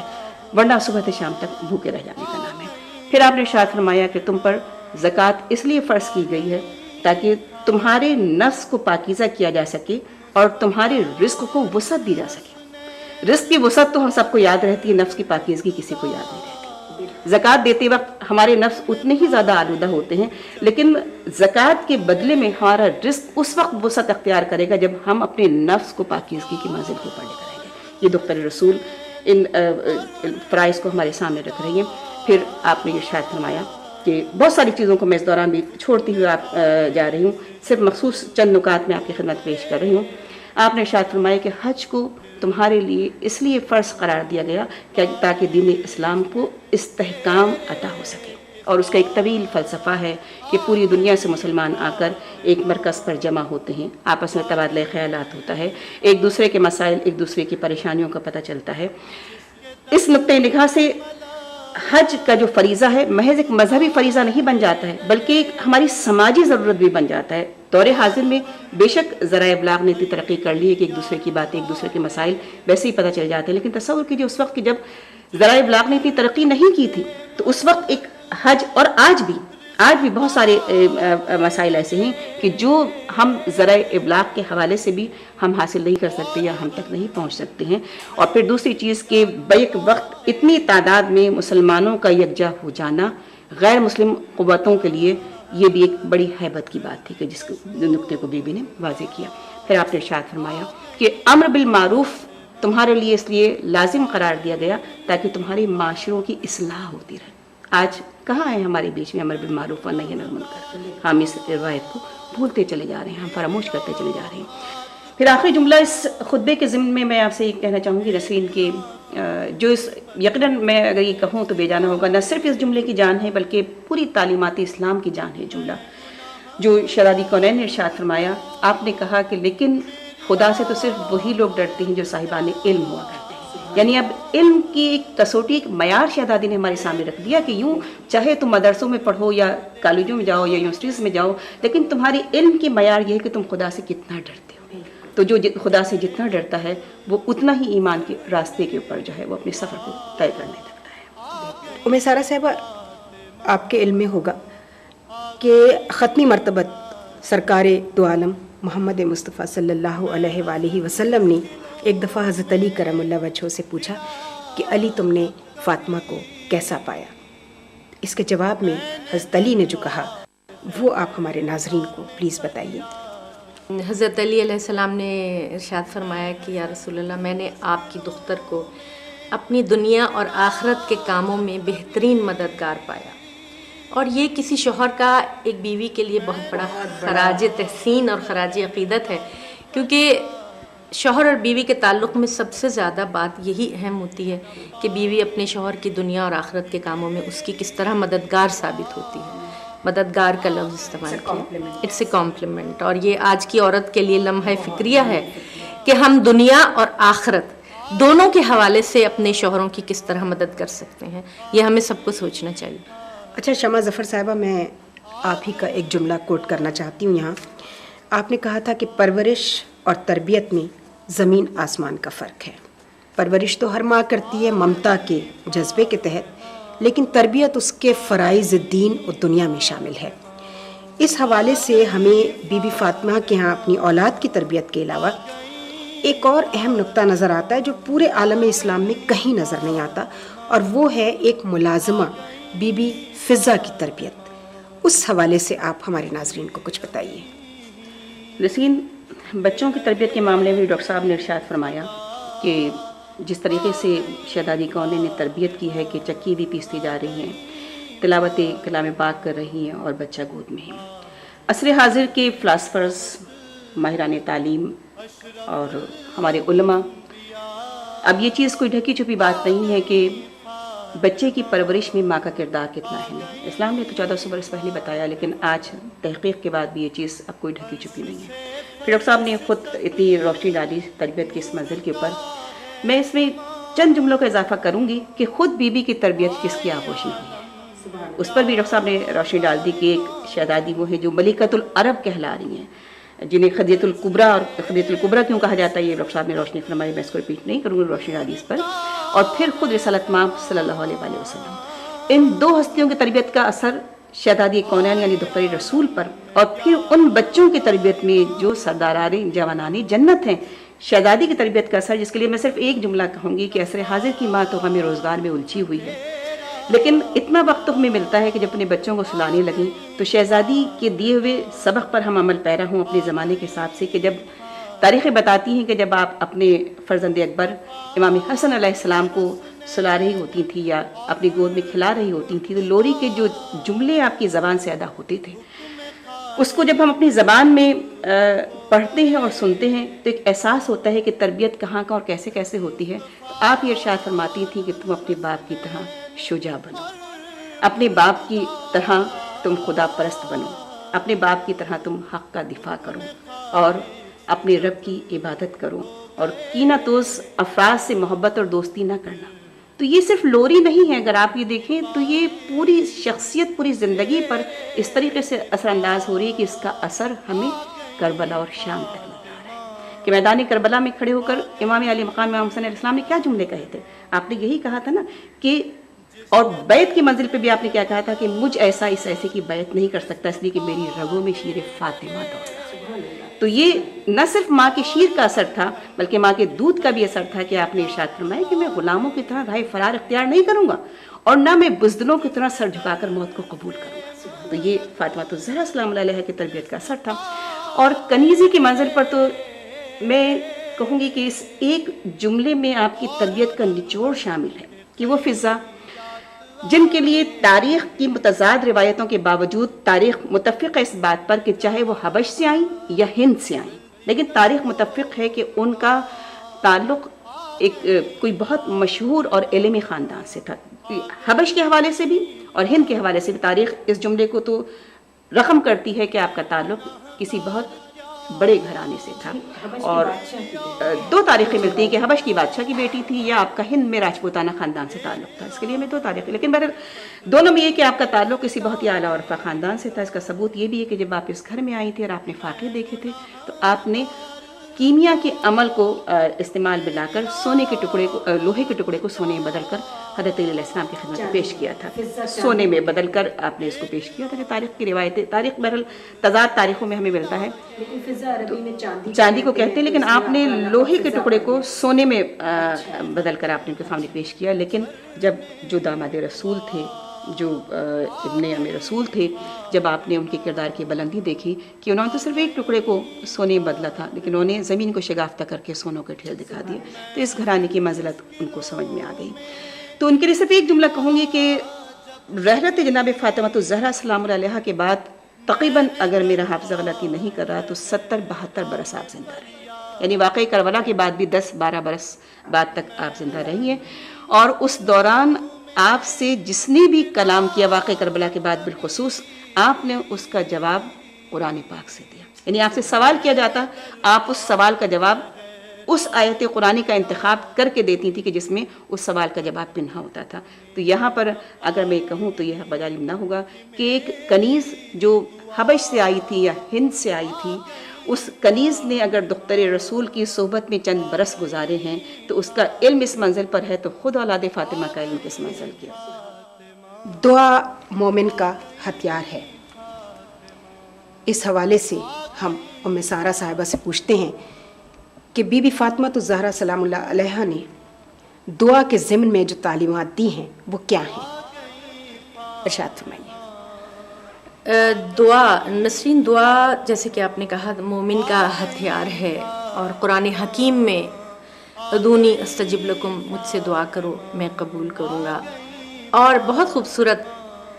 [SPEAKER 5] ورنہ صبح سے شام تک بھوکے رہ جانے کا نام ہے۔ پھر آپ نے ارشاد فرمایا کہ تم پر زکوٰۃ اس لیے فرض کی گئی ہے تاکہ تمہارے نفس کو پاکیزہ کیا جا سکے اور تمہارے رزق کو وسعت دی جا سکے۔ رزق کی وسعت تو ہم سب کو یاد رہتی ہے، نفس کی پاکیزگی کسی کو یاد نہیں رہتی۔ زکوٰۃ دیتے وقت ہمارے نفس اتنے ہی زیادہ آلودہ ہوتے ہیں، لیکن زکوٰۃ کے بدلے میں ہمارا رزق اس وقت وسعت اختیار کرے گا جب ہم اپنے نفس کو پاکیزگی کی منزل کے اوپر لے کر آئیں گے۔ یہ دختر رسول ان فرائض کو ہمارے سامنے رکھ رہی ہیں۔ پھر آپ نے ارشاد فرمایا کہ بہت ساری چیزوں کو میں اس دوران بھی چھوڑتی ہوئے آپ جا رہی ہوں، صرف مخصوص چند نکات میں آپ کی خدمت پیش کر رہی ہوں۔ آپ نے ارشاد فرمایا کہ حج کو تمہارے لیے اس لیے فرض قرار دیا گیا کہ تاکہ دین اسلام کو استحکام عطا ہو سکے، اور اس کا ایک طویل فلسفہ ہے کہ پوری دنیا سے مسلمان آ کر ایک مرکز پر جمع ہوتے ہیں، آپس میں تبادلہ خیالات ہوتا ہے، ایک دوسرے کے مسائل، ایک دوسرے کی پریشانیوں کا پتہ چلتا ہے۔ اس نقطۂ نگاہ سے حج کا جو فریضہ ہے محض ایک مذہبی فریضہ نہیں بن جاتا ہے، بلکہ ایک ہماری سماجی ضرورت بھی بن جاتا ہے۔ دور حاضر میں بے شک ذرائع ابلاغ نے اتنی ترقی کر لی ہے کہ ایک دوسرے کی باتیں، ایک دوسرے کے مسائل ویسے ہی پتہ چل جاتے ہیں، لیکن تصور کیجیے اس وقت کہ جب ذرائع ابلاغ نے اتنی ترقی نہیں کی تھی تو اس وقت ایک حج، اور آج بھی بہت سارے مسائل ایسے ہیں کہ جو ہم ذرائع ابلاغ کے حوالے سے بھی ہم حاصل نہیں کر سکتے یا ہم تک نہیں پہنچ سکتے ہیں۔ اور پھر دوسری چیز کہ بیک وقت اتنی تعداد میں مسلمانوں کا یکجا ہو جانا غیر مسلم قوتوں کے لیے یہ بھی ایک بڑی ہیبت کی بات تھی کہ جس نقطے کو بی بی نے واضح کیا۔ پھر آپ نے ارشاد فرمایا کہ امر بالمعروف تمہارے لیے اس لیے لازم قرار دیا گیا تاکہ تمہارے معاشروں کی اصلاح ہوتی رہے۔ آج کہاں ہے ہمارے بیچ میں امر بالمعروف و نہی عن المنکر؟ ہم اس روایت کو بھولتے چلے جا رہے ہیں، ہم فراموش کرتے چلے جا رہے ہیں۔ پھر آخری جملہ اس خطبے کے ضمن میں آپ سے یہ کہنا چاہوں گی نسرین کے جو اس یقیناً میں اگر یہ کہوں تو بے جانا ہوگا، نہ صرف اس جملے کی جان ہے بلکہ پوری تعلیمات اسلام کی جان ہے جملہ جو شہزادی کونین نے ارشاد فرمایا۔ آپ نے کہا کہ لیکن خدا سے تو صرف وہی لوگ ڈرتے ہیں جو صاحبان علم ہوا کرتے ہیں۔ یعنی اب علم کی ایک کسوٹی، ایک معیار شہزادی نے ہمارے سامنے رکھ دیا کہ یوں چاہے تم مدرسوں میں پڑھو یا کالجوں میں جاؤ یا یونیورسٹیز میں جاؤ، لیکن تمہاری علم کی معیار یہ ہے کہ تم خدا سے کتنا ڈرتے ہو. تو جو خدا سے جتنا ڈرتا ہے وہ اتنا ہی ایمان کے راستے کے اوپر جو ہے وہ اپنے سفر کو طے کرنے لگتا ہے.
[SPEAKER 2] ام سارہ صاحبہ، آپ کے علم میں ہوگا کہ ختمی مرتبت سرکار دو عالم محمد مصطفیٰ صلی اللہ علیہ وآلہ وسلم نے ایک دفعہ حضرت علی کرم اللہ وجہہ سے پوچھا کہ علی تم نے فاطمہ کو کیسا پایا؟ اس کے جواب میں حضرت علی نے جو کہا وہ آپ ہمارے ناظرین کو پلیز بتائیے.
[SPEAKER 4] حضرت علی علیہ السلام نے ارشاد فرمایا کہ یا رسول اللہ، میں نے آپ کی دختر کو اپنی دنیا اور آخرت کے کاموں میں بہترین مددگار پایا. اور یہ کسی شوہر کا ایک بیوی کے لیے بہت بڑا خراج تحسین اور خراج عقیدت ہے، کیونکہ شوہر اور بیوی کے تعلق میں سب سے زیادہ بات یہی اہم ہوتی ہے کہ بیوی اپنے شوہر کی دنیا اور آخرت کے کاموں میں اس کی کس طرح مددگار ثابت ہوتی ہے. مددگار کا لفظ استعمال کیا، اٹس اے کمپلیمنٹ. اور یہ آج کی عورت کے لیے لمحہ فکریہ ہے کہ ہم دنیا اور آخرت دونوں کے حوالے سے اپنے شوہروں کی کس طرح مدد کر سکتے ہیں. یہ ہمیں سب کو سوچنا چاہیے.
[SPEAKER 2] اچھا شمع ظفر صاحبہ، میں آپ ہی کا ایک جملہ کوٹ کرنا چاہتی ہوں یہاں. آپ نے کہا تھا کہ پرورش اور تربیت میں زمین آسمان کا فرق ہے. پرورش تو ہر ماں کرتی ہے ممتا کے جذبے کے تحت، لیکن تربیت اس کے فرائض دین اور دنیا میں شامل ہے. اس حوالے سے ہمیں بی بی فاطمہ کے ہاں اپنی اولاد کی تربیت کے علاوہ ایک اور اہم نقطہ نظر آتا ہے جو پورے عالم اسلام میں کہیں نظر نہیں آتا، اور وہ ہے ایک ملازمہ بی بی فضہ کی تربیت. اس حوالے سے آپ ہمارے ناظرین کو کچھ بتائیے.
[SPEAKER 5] نسرین، بچوں کی تربیت کے معاملے میں ڈاکٹر صاحب نے ارشاد فرمایا کہ جس طریقے سے شہزادی کونین نے تربیت کی ہے کہ چکی بھی پیستی جا رہی ہیں، تلاوت کلام پاک کر رہی ہیں اور بچہ گود میں ہے. عصر حاضر کے فلاسفرز، ماہران تعلیم اور ہمارے علماء، اب یہ چیز کوئی ڈھکی چھپی بات نہیں ہے کہ بچے کی پرورش میں ماں کا کردار کتنا اہم ہے. اسلام نے تو 1400 برس پہلے بتایا، لیکن آج تحقیق کے بعد بھی یہ چیز اب کوئی ڈھکی چھپی نہیں ہے. پھر ڈاکٹر صاحب نے خود اتنی روشنی ڈالی تربیت کی اس منزل کے اوپر. میں اس میں چند جملوں کا اضافہ کروں گی کہ خود بی بی کی تربیت کس کی آغوش میں ہوئی ہے، اس پر بھی ڈاکٹر صاحب نے روشنی ڈال دی کہ ایک شہزادی وہ ہے جو ملکۃ العرب کہلا رہی ہیں، جنہیں خدیجۃ الکبریٰ، اور خدیجۃ الکبریٰ کیوں کہا جاتا ہے یہ ڈاکٹر صاحب نے روشنی فرمائی، میں اس کو ریپیٹ نہیں کروں گی، روشنی ڈالی اس پر. اور پھر خود رسالت مآب صلی اللہ علیہ وآلہ وسلم. ان دو ہستیوں کی تربیت کا اثر شہزادی کونین یعنی دختر رسول پر، اور پھر ان بچوں کی تربیت میں جو سرداران جوانان جنت ہیں، شہزادی کی تربیت کا اثر، جس کے لیے میں صرف ایک جملہ کہوں گی کہ عصر حاضر کی ماں تو غم روزگار میں الجھی ہوئی ہے، لیکن اتنا وقت ہمیں ملتا ہے کہ جب اپنے بچوں کو سلانے لگیں تو شہزادی کے دیے ہوئے سبق پر ہم عمل پیرا ہوں اپنے زمانے کے حساب سے. کہ جب تاریخیں بتاتی ہیں کہ جب آپ اپنے فرزند اکبر امام حسن علیہ السلام کو سلا رہی ہوتی تھی یا اپنی گود میں کھلا رہی ہوتی تھی تو لوری کے جو جملے آپ کی زبان سے ادا ہوتے تھے، اس کو جب ہم اپنی زبان میں پڑھتے ہیں اور سنتے ہیں تو ایک احساس ہوتا ہے کہ تربیت کہاں کا اور کیسے کیسے ہوتی ہے. تو آپ یہ ارشاد فرماتی تھیں کہ تم اپنے باپ کی طرح شجاع بنو، اپنے باپ کی طرح تم خدا پرست بنو، اپنے باپ کی طرح تم حق کا دفاع کرو اور اپنے رب کی عبادت کرو، اور کینہ توز افراد سے محبت اور دوستی نہ کرنا. تو یہ صرف لوری نہیں ہے، اگر آپ یہ دیکھیں تو یہ پوری شخصیت، پوری زندگی پر اس طریقے سے اثر انداز ہو رہی ہے کہ اس کا اثر ہمیں کربلا اور شام تک نظر آ رہا ہے. کہ میدان کربلا میں کھڑے ہو کر امام علی مقام امام حسین علیہ السلام نے کیا جملے کہے تھے؟ آپ نے یہی کہا تھا نا کہ، اور بیعت کی منزل پہ بھی آپ نے کیا کہا تھا کہ مجھ ایسا اس ایسے کی بیعت نہیں کر سکتا، اس لیے کہ میری رگوں میں شیر فاطمہ دوڑتا. تو یہ نہ صرف ماں کے شیر کا اثر تھا بلکہ ماں کے دودھ کا بھی اثر تھا کہ آپ نے ارشاد فرمایا کہ میں غلاموں کی طرح راہ فرار اختیار نہیں کروں گا اور نہ میں بزدلوں کی طرح سر جھکا کر موت کو قبول کروں گا. تو یہ فاطمہ الزہرا سلام اللہ علیہ کی تربیت کا اثر تھا. اور کنیزی کی منزل پر تو میں کہوں گی کہ اس ایک جملے میں آپ کی تربیت کا نچوڑ شامل ہے کہ وہ فضا جن کے لیے تاریخ کی متضاد روایتوں کے باوجود تاریخ متفق ہے اس بات پر کہ چاہے وہ حبش سے آئیں یا ہند سے آئیں، لیکن تاریخ متفق ہے کہ ان کا تعلق ایک کوئی بہت مشہور اور علمی خاندان سے تھا. حبش کے حوالے سے بھی اور ہند کے حوالے سے بھی تاریخ اس جملے کو تو رقم کرتی ہے کہ آپ کا تعلق کسی بہت بڑے گھرانے سے تھا، اور 2 تاریخیں ملتی ہیں کہ حبش کی بادشاہ کی بیٹی تھی یا آپ کا ہند میں راجپوتانہ خاندان سے تعلق تھا. اس کے لیے میں 2 تاریخیں، لیکن بہرحال دونوں میں یہ کہ آپ کا تعلق کسی بہت ہی اعلیٰ عرفہ خاندان سے تھا. اس کا ثبوت یہ بھی ہے کہ جب آپ اس گھر میں آئی تھی اور آپ نے فاقے دیکھے تھے تو آپ نے کیمیا کے عمل کو استعمال میں لا کر سونے کے ٹکڑے کو، لوہے کے ٹکڑے کو سونے میں بدل کر حضرت علیہ السلام کی خدمت میں پیش کیا تھا. سونے میں بدل کر آپ نے اس کو پیش کیا تھا. کہ تاریخ کی روایتیں، تاریخ بہرحال تضاد تاریخوں میں ہمیں ملتا ہے.
[SPEAKER 2] لیکن فضا عربی میں
[SPEAKER 5] چاندی کو کہتے ہیں، لیکن آپ نے لوہے کے ٹکڑے کو سونے میں بدل کر آپ نے ان کے سامنے پیش کیا. لیکن جب جو داماد رسول تھے، جو ابن ام رسول تھے، جب آپ نے ان کے کردار کی بلندی دیکھی کہ انہوں نے تو صرف ایک ٹکڑے کو سونے میں بدلا تھا، لیکن انہوں نے زمین کو شگافتہ کر کے سونوں کے ڈھیر دکھا دیے، تو اس گھرانے کی منزلت ان کو سمجھ میں آ گئی. تو ان کے لیے صرف ایک جملہ کہوں گی کہ رحلت جناب فاطمہ الزہرا سلام اللہ علیہا کے بعد تقریباً اگر میرا حافظہ غلطی نہیں کر رہا تو 70-72 برس آپ زندہ رہے. یعنی واقعی کربلا کے بعد بھی 10-12 برس بعد تک آپ زندہ رہی ہیں. اور اس دوران آپ سے جس نے بھی کلام کیا واقع کربلا کے بعد بالخصوص، آپ نے اس کا جواب قرآن پاک سے دیا. یعنی آپ سے سوال کیا جاتا، آپ اس سوال کا جواب اس آیت قرآنی کا انتخاب کر کے دیتی تھی کہ جس میں اس سوال کا جواب پنہا ہوتا تھا. تو یہاں پر اگر میں کہوں تو یہ بجالم نہ ہوگا کہ ایک کنیز جو حبش سے آئی تھی یا ہند سے آئی تھی، اس کنیز نے اگر دختر رسول کی صحبت میں چند برس گزارے ہیں تو اس کا علم اس منزل پر ہے، تو خود اولاد فاطمہ کا علم کس منزل کیا.
[SPEAKER 2] دعا مومن کا ہتھیار ہے. اس حوالے سے ہم ام سارہ صاحبہ سے پوچھتے ہیں کہ بی بی فاطمہ الزہرا سلام اللہ علیہا نے دعا کے ضمن میں جو تعلیمات دی ہیں وہ کیا ہیں؟ ارشاد فرمائیے.
[SPEAKER 4] دعا، نسرین، دعا جیسے کہ آپ نے کہا مومن کا ہتھیار ہے، اور قرآن حکیم میں ادونی استجب لکم، مجھ سے دعا کرو میں قبول کروں گا. اور بہت خوبصورت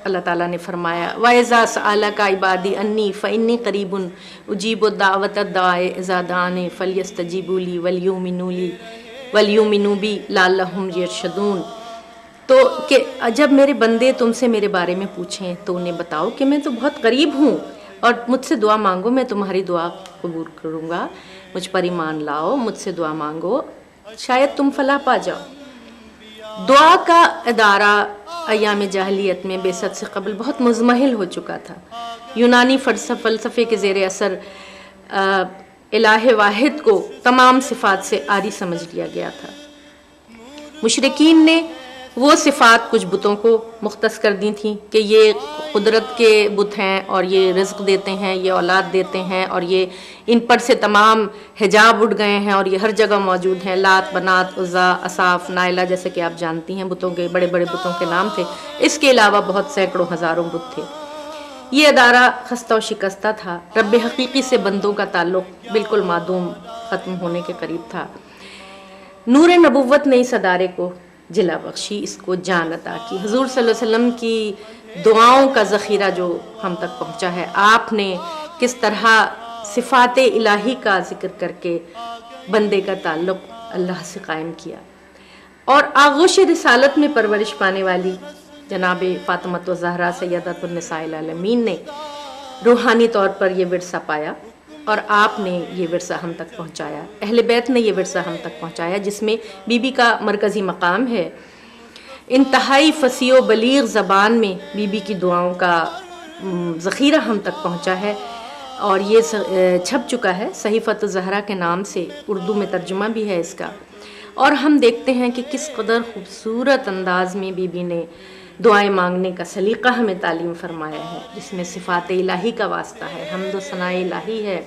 [SPEAKER 4] اللہ تعالیٰ نے فرمایا وَإِذَا سَأَلَكَ عِبَادِي أَنِّي فَإِنِّي قَرِيبٌ أُجِيبُ الدَّعْوَةَ الدَّاعِ إِذَا دَعَانِ فَلْيَسْتَجِيبُوا لِي وَلْيُؤْمِنُوا بِي لَعَلَّهُمْ يَرْشُدُونَ. تو کہ جب میرے بندے تم سے میرے بارے میں پوچھیں تو انہیں بتاؤ کہ میں تو بہت قریب ہوں، اور مجھ سے دعا مانگو، میں تمہاری دعا قبول کروں گا. مجھ پر ایمان لاؤ، مجھ سے دعا مانگو، شاید تم فلاح پا جاؤ. دعا کا ادارہ ایام جاہلیت میں بعثت سے قبل بہت مزمحل ہو چکا تھا. یونانی فلسفے کے زیر اثر الہ واحد کو تمام صفات سے عاری سمجھ لیا گیا تھا. مشرکین نے وہ صفات کچھ بتوں کو مختص کر دی تھیں کہ یہ قدرت کے بت ہیں، اور یہ رزق دیتے ہیں، یہ اولاد دیتے ہیں، اور یہ ان پر سے تمام حجاب اٹھ گئے ہیں اور یہ ہر جگہ موجود ہیں. لات، بنات، عزا، اصاف، نائلہ جیسے کہ آپ جانتی ہیں بتوں کے بڑے بڑے بتوں کے نام تھے. اس کے علاوہ بہت سینکڑوں ہزاروں بت تھے. یہ ادارہ خستہ و شکستہ تھا. رب حقیقی سے بندوں کا تعلق بالکل معدوم، ختم ہونے کے قریب تھا. نور نبوت نے اس ادارے کو جلا بخشی، اس کو جان عطا کی. حضور صلی اللہ علیہ وسلم کی دعاؤں کا ذخیرہ جو ہم تک پہنچا ہے، آپ نے کس طرح صفات الہی کا ذکر کر کے بندے کا تعلق اللہ سے قائم کیا. اور آغوش رسالت میں پرورش پانے والی جناب فاطمہ الزہرا سیدۃ النساء العالمین نے روحانی طور پر یہ ورثہ پایا، اور آپ نے یہ ورثہ ہم تک پہنچایا. اہل بیت نے یہ ورثہ ہم تک پہنچایا، جس میں بی بی کا مرکزی مقام ہے. انتہائی فصیح و بلیغ زبان میں بی بی کی دعاؤں کا ذخیرہ ہم تک پہنچا ہے، اور یہ چھپ چکا ہے صحیفۃ الزہرا کے نام سے. اردو میں ترجمہ بھی ہے اس کا. اور ہم دیکھتے ہیں کہ کس قدر خوبصورت انداز میں بی بی نے دعائیں مانگنے کا سلیقہ ہمیں تعلیم فرمایا ہے، جس میں صفات الہی کا واسطہ ہے، حمد و ثناء الہی ہے.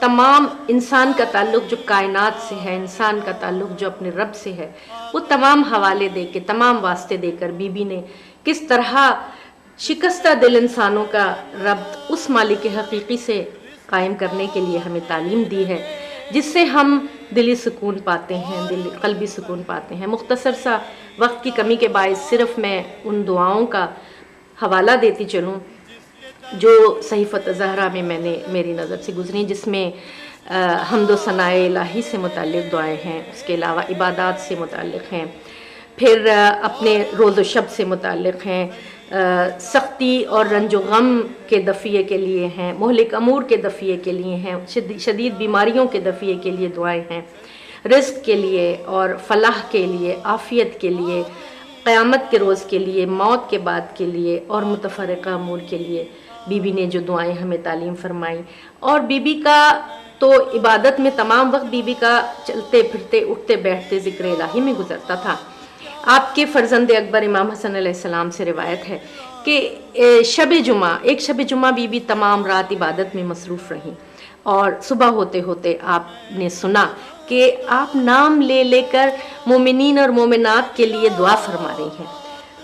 [SPEAKER 4] تمام انسان کا تعلق جو کائنات سے ہے، انسان کا تعلق جو اپنے رب سے ہے، وہ تمام حوالے دے کے، تمام واسطے دے کر بی بی نے کس طرح شکستہ دل انسانوں کا ربط اس مالک حقیقی سے قائم کرنے کے لیے ہمیں تعلیم دی ہے، جس سے ہم دلی سکون پاتے ہیں، قلبی سکون پاتے ہیں. مختصر سا وقت کی کمی کے باعث صرف میں ان دعاؤں کا حوالہ دیتی چلوں جو صحیفۃ الزہرا میں نے میری نظر سے گزری، جس میں حمد و ثناء الہی سے متعلق دعائیں ہیں، اس کے علاوہ عبادات سے متعلق ہیں، پھر اپنے روز و شب سے متعلق ہیں، سختی اور رنج و غم کے دفیے کے لیے ہیں، مہلک امور کے دفیے کے لیے ہیں، شدید بیماریوں کے دفیے کے لیے دعائیں ہیں، رزق کے لیے اور فلاح کے لیے، عافیت کے لیے، قیامت کے روز کے لیے، موت کے بعد کے لیے اور متفرقہ امور کے لیے بی بی نے جو دعائیں ہمیں تعلیم فرمائیں۔ اور بی بی کا تو عبادت میں تمام وقت بی بی کا چلتے پھرتے اٹھتے بیٹھتے ذکر الہی میں گزرتا تھا۔ آپ کے فرزند اکبر امام حسن علیہ السلام سے روایت ہے کہ ایک شب جمعہ بی بی تمام رات عبادت میں مصروف رہیں، اور صبح ہوتے ہوتے آپ نے سنا کہ آپ نام لے لے کر مومنین اور مومنات کے لیے دعا فرما رہی ہیں۔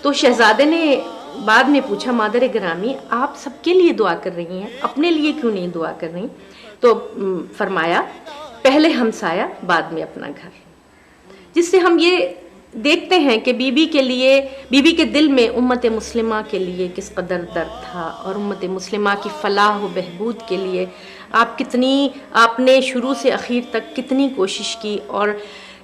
[SPEAKER 4] تو شہزادے نے بعد میں پوچھا، مادر گرامی آپ سب کے لیے دعا کر رہی ہیں، اپنے لیے کیوں نہیں دعا کر رہی؟ تو فرمایا پہلے ہمسایہ بعد میں اپنا گھر، جس سے ہم یہ دیکھتے ہیں کہ بی بی کے دل میں امت مسلمہ کے لیے کس قدر درد تھا، اور امت مسلمہ کی فلاح و بہبود کے لیے آپ نے شروع سے اخیر تک کتنی کوشش کی، اور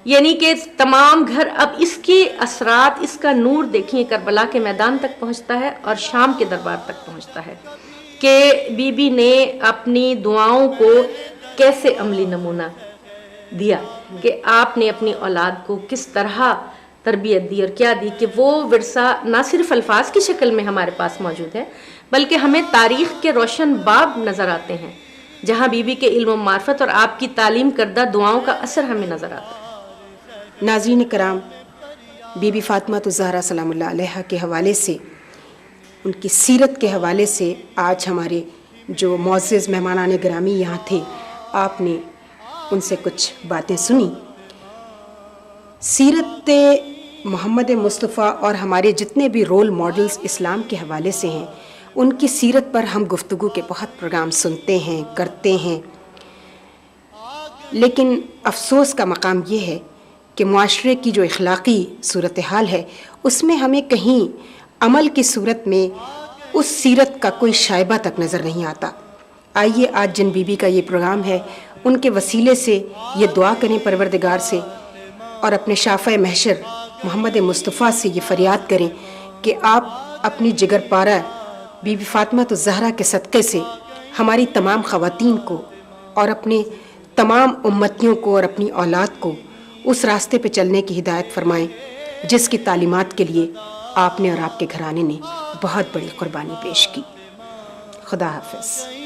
[SPEAKER 4] یعنی کہ تمام گھر اب اس کے اثرات، اس کا نور دیکھیں کربلا کے میدان تک پہنچتا ہے اور شام کے دربار تک پہنچتا ہے کہ بی بی نے اپنی دعاؤں کو کیسے عملی نمونہ دیا، کہ آپ نے اپنی اولاد کو کس طرح تربیت دی اور کیا دی، کہ وہ ورثہ نہ صرف الفاظ کی شکل میں ہمارے پاس موجود ہے بلکہ ہمیں تاریخ کے روشن باب نظر آتے ہیں جہاں بی بی کے علم و معرفت اور آپ کی تعلیم کردہ دعاؤں کا اثر ہمیں نظر آتا ہے۔
[SPEAKER 2] ناظرین کرام، بی بی فاطمہ الزہرا سلام اللہ علیہا کے حوالے سے، ان کی سیرت کے حوالے سے آج ہمارے جو معزز مہمانان گرامی یہاں تھے، آپ نے ان سے کچھ باتیں سنی۔ سیرت محمد مصطفیٰ اور ہمارے جتنے بھی رول ماڈلز اسلام کے حوالے سے ہیں، ان کی سیرت پر ہم گفتگو کے بہت پروگرام سنتے ہیں، کرتے ہیں، لیکن افسوس کا مقام یہ ہے کہ معاشرے کی جو اخلاقی صورتحال ہے اس میں ہمیں کہیں عمل کی صورت میں اس سیرت کا کوئی شائبہ تک نظر نہیں آتا۔ آئیے آج جن بی بی کا یہ پروگرام ہے، ان کے وسیلے سے یہ دعا کریں پروردگار سے، اور اپنے شافع محشر محمد مصطفیٰ سے یہ فریاد کریں کہ آپ اپنی جگر پارہ بی بی فاطمہ الزہرا کے صدقے سے ہماری تمام خواتین کو اور اپنے تمام امتیوں کو اور اپنی اولاد کو اس راستے پہ چلنے کی ہدایت فرمائیں جس کی تعلیمات کے لیے آپ نے اور آپ کے گھرانے نے بہت بڑی قربانی پیش کی۔ خدا حافظ۔